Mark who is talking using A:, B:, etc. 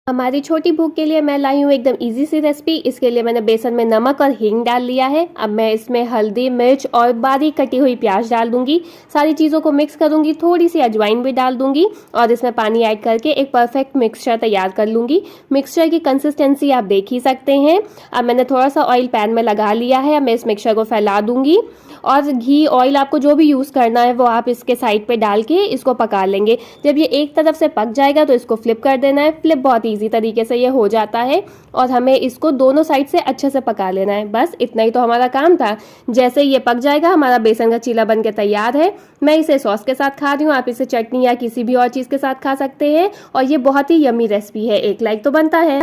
A: हमारी छोटी भूख के लिए मैं लाई हूँ एकदम इजी सी रेसिपी। इसके लिए मैंने बेसन में नमक और हींग डाल लिया है। अब मैं इसमें हल्दी, मिर्च और बारीक कटी हुई प्याज डाल दूंगी। सारी चीज़ों को मिक्स करूंगी, थोड़ी सी अजवाइन भी डाल दूंगी और इसमें पानी ऐड करके एक परफेक्ट मिक्सचर तैयार कर लूंगी। मिक्सचर की कंसिस्टेंसी आप देख ही सकते हैं। अब मैंने थोड़ा सा ऑयल पैन में लगा लिया है। अब मैं इस मिक्सचर को फैला दूंगी और घी, ऑयल आपको जो भी यूज़ करना है वो आप इसके साइड पे डाल के इसको पका लेंगे। जब ये एक तरफ से पक जाएगा तो इसको फ्लिप कर देना है। फ्लिप बहुत इजी तरीके से ये हो जाता है और हमें इसको दोनों साइड से अच्छे से पका लेना है। बस इतना ही तो हमारा काम था। जैसे ये पक जाएगा हमारा बेसन का चीला बन के तैयार है। मैं इसे सॉस के साथ खा रही हूँ, आप इसे चटनी या किसी भी और चीज़ के साथ खा सकते हैं और ये बहुत ही यमी रेसिपी है। एक लाइक तो बनता है।